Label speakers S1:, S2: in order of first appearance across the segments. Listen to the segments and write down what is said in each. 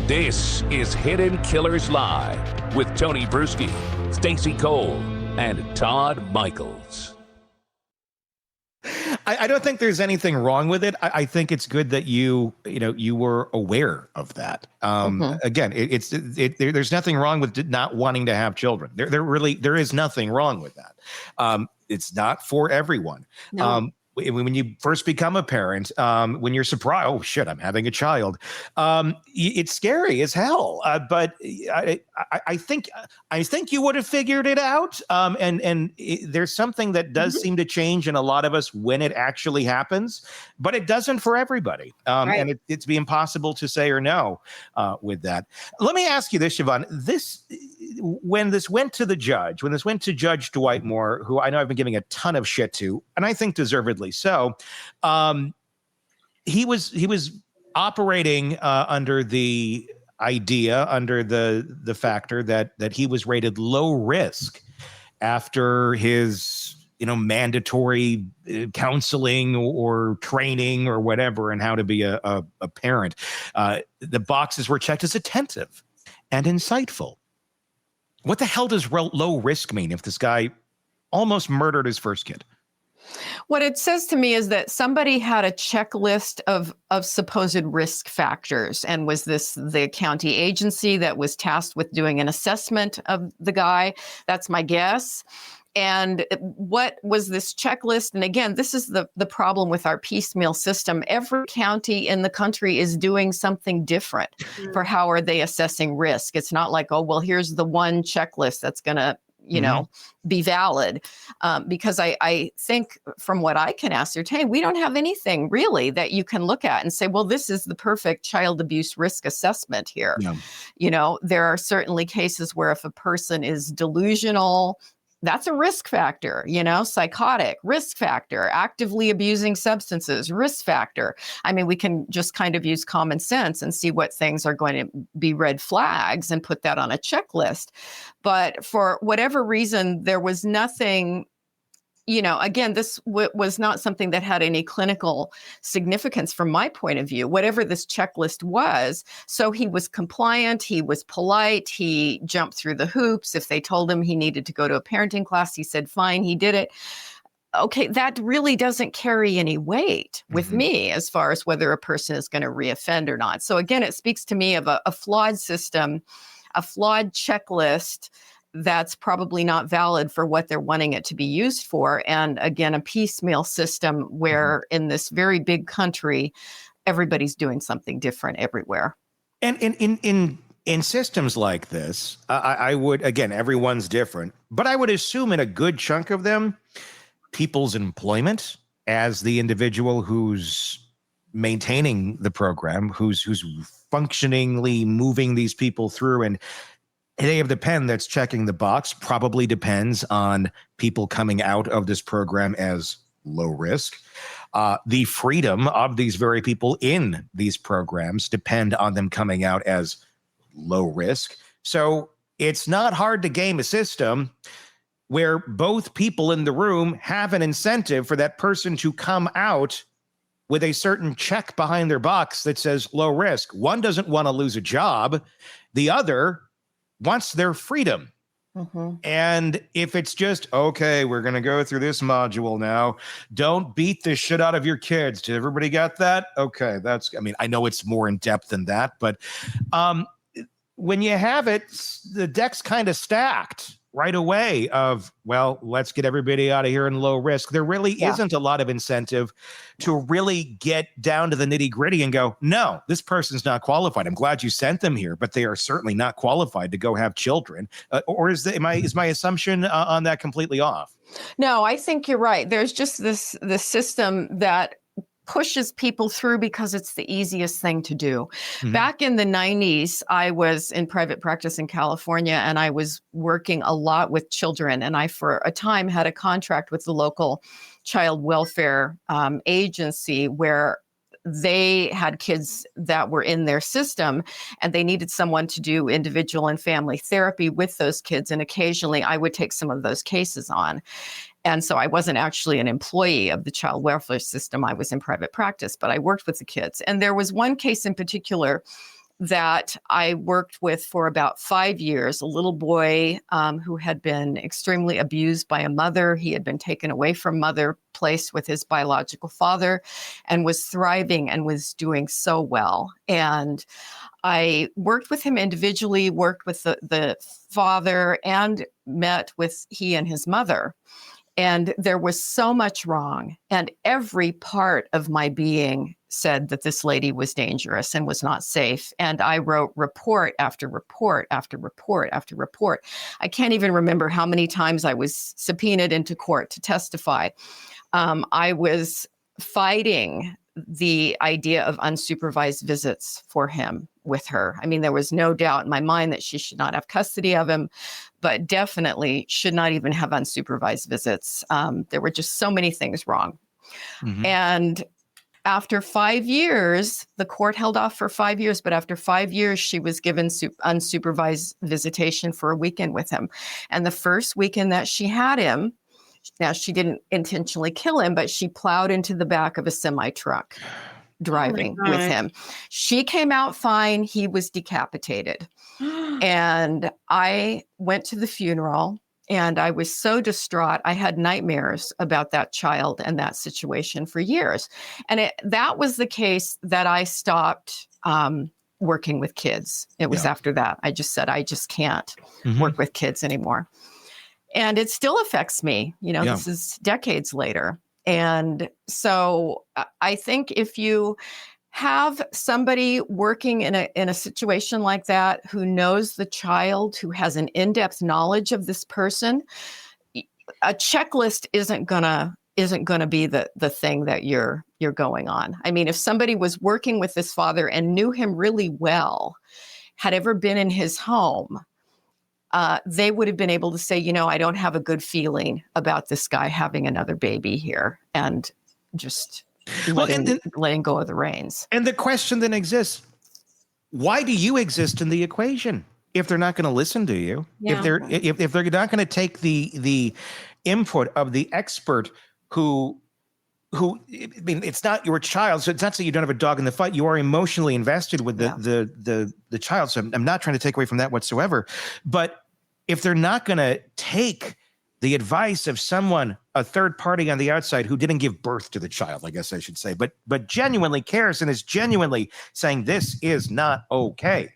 S1: This is Hidden Killers Live with Tony Brueski, Stacey Cole, and Todd Michaels.
S2: I don't think there's anything wrong with it. I think it's good that you were aware of that. Again, there's nothing wrong with not wanting to have children. There is nothing wrong with that. It's not for everyone.
S3: No.
S2: When you first become a parent, when you're surprised, oh shit, I'm having a child. It's scary as hell. But I think you would have figured it out. And there's something that does seem to change in a lot of us when it actually happens, but it doesn't for everybody.
S3: Right.
S2: And it's be impossible to say or no with that. Let me ask you this, Shavaun. When this went to Judge Dwight Moore, who I know I've been giving a ton of shit to, and I think deservedly so, he was operating under the factor that he was rated low risk after his mandatory counseling or training or whatever and how to be a parent. The boxes were checked as attentive and insightful. What the hell does low risk mean if this guy almost murdered his first kid?
S3: What it says to me is that somebody had a checklist of supposed risk factors, and was this the county agency that was tasked with doing an assessment of the guy? That's my guess. And what was this checklist? And again, this is the problem with our piecemeal system. Every county in the country is doing something different for how are they assessing risk. It's not like, oh, well, here's the one checklist that's going to, be valid. Because I think from what I can ascertain, we don't have anything really that you can look at and say, well, this is the perfect child abuse risk assessment here. Yeah. There are certainly cases where if a person is delusional, that's a risk factor, psychotic, risk factor, actively abusing substances, risk factor. I mean, we can just kind of use common sense and see what things are going to be red flags and put that on a checklist. But for whatever reason, there was nothing, again, this was not something that had any clinical significance from my point of view, whatever this checklist was. So he was compliant, he was polite, he jumped through the hoops. If they told him he needed to go to a parenting class, he said, fine, he did it. Okay, that really doesn't carry any weight with me as far as whether a person is going to reoffend or not. So again, it speaks to me of a flawed system, a flawed checklist that's probably not valid for what they're wanting it to be used for. And again, a piecemeal system where in this very big country, everybody's doing something different everywhere.
S2: And in systems like this, I would, again, everyone's different, but I would assume in a good chunk of them, people's employment as the individual who's maintaining the program, who's functioningly moving these people through, and they have the pen that's checking the box, probably depends on people coming out of this program as low risk. The freedom of these very people in these programs depend on them coming out as low risk. So it's not hard to game a system where both people in the room have an incentive for that person to come out with a certain check behind their box that says low risk. One doesn't want to lose a job. The other wants their freedom. And if it's just, okay, we're going to go through this module now. Don't beat the shit out of your kids. Did everybody get that? Okay, I know it's more in depth than that, but when you have it, the deck's kind of stacked right away of, well, let's get everybody out of here in low risk. There really isn't a lot of incentive to really get down to the nitty gritty and go, no, this person's not qualified. I'm glad you sent them here, but they are certainly not qualified to go have children. Or is my assumption on that completely off?
S3: No, I think you're right. There's just this system that pushes people through because it's the easiest thing to do. Back in the 90s, I was in private practice in California, and I was working a lot with children. And I, for a time, had a contract with the local child welfare agency where they had kids that were in their system, and they needed someone to do individual and family therapy with those kids. And occasionally I would take some of those cases on. And so I wasn't actually an employee of the child welfare system. I was in private practice, but I worked with the kids. And there was one case in particular that I worked with for about 5 years, a little boy who had been extremely abused by a mother. He had been taken away from mother, placed with his biological father, and was thriving and was doing so well. And I worked with him individually, worked with the father, and met with he and his mother. And there was so much wrong. And every part of my being said that this lady was dangerous and was not safe. And I wrote report after report after report after report. I can't even remember how many times I was subpoenaed into court to testify. I was fighting the idea of unsupervised visits for him with her. I mean, there was no doubt in my mind that she should not have custody of him, but definitely should not even have unsupervised visits. There were just so many things wrong. Mm-hmm. And after 5 years, the court held off for 5 years, but after 5 years, she was given unsupervised visitation for a weekend with him. And the first weekend that she had him, now she didn't intentionally kill him, but she plowed into the back of a semi-truck driving with him. She came out fine. He was decapitated. And I went to the funeral and I was so distraught. I had nightmares about that child and that situation for years. And that was the case that I stopped working with kids. It was after that. I just said, I just can't work with kids anymore. And it still affects me. This is decades later. And so I think if you have somebody working in a situation like that who knows the child, who has an in-depth knowledge of this person, a checklist isn't gonna be the thing that you're going on. I mean, if somebody was working with this father and knew him really well, had ever been in his home, they would have been able to say, I don't have a good feeling about this guy having another baby here, and just letting go of the reins.
S2: And the question then exists, why do you exist in the equation if they're not going to listen to you? Yeah. If they're not going to take the input of the expert who I mean, it's not your child, so it's not that you don't have a dog in the fight. You are emotionally invested with the child. So I'm not trying to take away from that whatsoever. But if they're not going to take the advice of someone, a third party on the outside who didn't give birth to the child, I guess I should say, but genuinely cares and is genuinely saying this is not okay.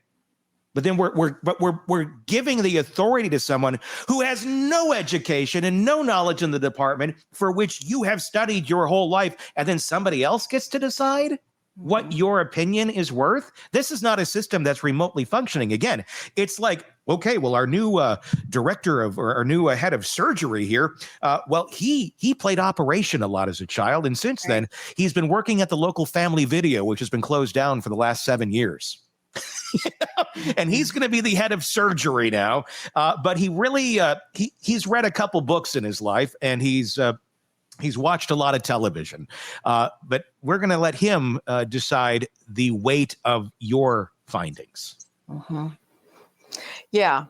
S2: But then we're giving the authority to someone who has no education and no knowledge in the department for which you have studied your whole life, and then somebody else gets to decide what your opinion is worth. This is not a system that's remotely functioning. Again, it's like, okay, well, our new director of, or our new head of surgery here, well, he played operation a lot as a child, and since then he's been working at the local Family Video, which has been closed down for the last 7 years. And he's going to be the head of surgery now. But he really he's read a couple books in his life, and he's watched a lot of television. But we're going to let him decide the weight of your findings.
S3: Mm-hmm. Yeah.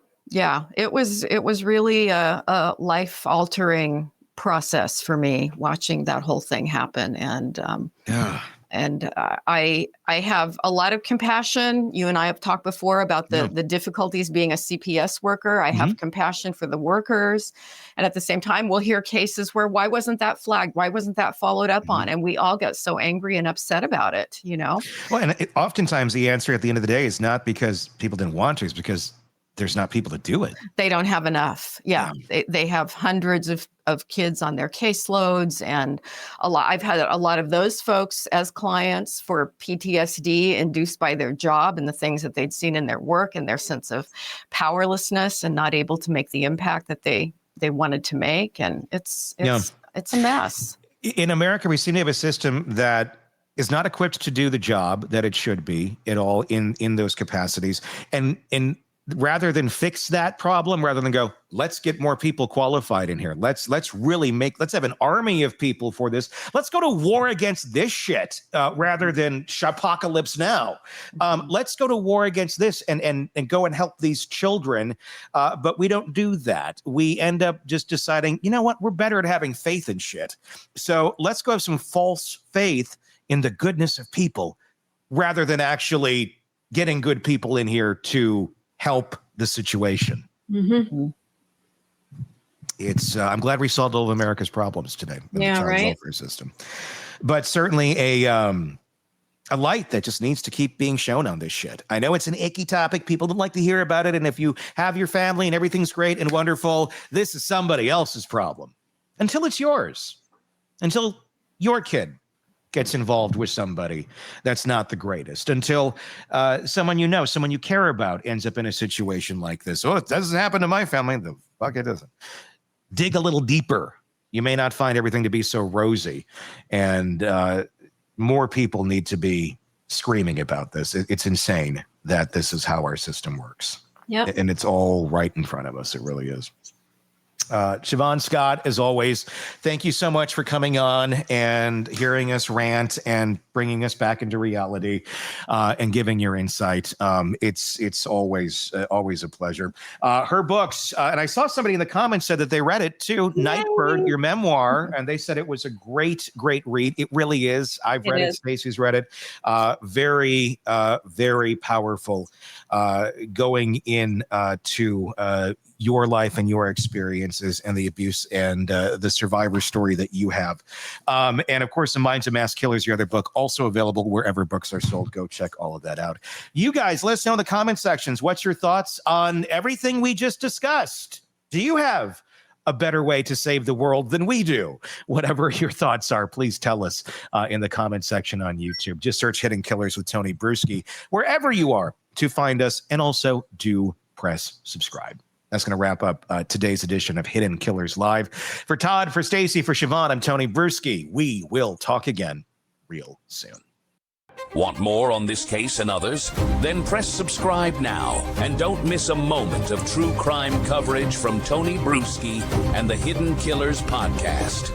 S3: It was really a life-altering process for me watching that whole thing happen, and And I have a lot of compassion. You and I have talked before about the difficulties being a CPS worker. I have compassion for the workers. And at the same time, we'll hear cases where, why wasn't that flagged? Why wasn't that followed up on? And we all get so angry and upset about it, Well,
S2: and oftentimes the answer at the end of the day is not because people didn't want to, it's because there's not people to do it.
S3: They don't have enough. Yeah. They have hundreds of kids on their caseloads, and I've had a lot of those folks as clients for PTSD induced by their job and the things that they'd seen in their work, and their sense of powerlessness and not able to make the impact that they wanted to make. And it's a mess.
S2: In America, we seem to have a system that is not equipped to do the job that it should be at all in those capacities. And rather than fix that problem, rather than go, let's get more people qualified in here. Let's have an army of people for this. Let's go to war against this shit rather than apocalypse now. Let's go to war against this and go and help these children. But we don't do that. We end up just deciding, you know what? We're better at having faith in shit. So let's go have some false faith in the goodness of people rather than actually getting good people in here to help the situation.
S4: Mm-hmm.
S2: It's I'm glad we solved all of America's problems today in the child welfare system. But certainly a light that just needs to keep being shown on this shit. I know it's an icky topic. People don't like to hear about it. And if you have your family and everything's great and wonderful, this is somebody else's problem until it's yours, until your kid gets involved with somebody that's not the greatest, until someone you know, someone you care about ends up in a situation like this. Oh, it doesn't happen to my family. The fuck it doesn't. Dig a little deeper. You may not find everything to be so rosy. And more people need to be screaming about this. It's insane that this is how our system works.
S4: Yeah,
S2: And it's all right in front of us. It really is. Shavaun Scott, as always, thank you so much for coming on and hearing us rant and bringing us back into reality and giving your insight. It's always a pleasure. Her books, and I saw somebody in the comments said that they read it too, Nightbird, your memoir, and they said it was a great read. It really is. I've read it. Stacey's read it. Very, very powerful going in to your life and your experiences and the abuse and the survivor story that you have. And of course, The Minds of Mass Killers, your other book, also available wherever books are sold. Go check all of that out. You guys, let us know in the comment sections. What's your thoughts on everything we just discussed? Do you have a better way to save the world than we do? Whatever your thoughts are, please tell us in the comment section on YouTube. Just search Hidden Killers with Tony Brueski wherever you are to find us, and also do press subscribe. That's going to wrap up today's edition of Hidden Killers Live. For Todd, for Stacey, for Shavaun, I'm Tony Brueski. We will talk again real soon.
S1: Want more on this case and others? Then press subscribe now and don't miss a moment of true crime coverage from Tony Brueski and the Hidden Killers podcast.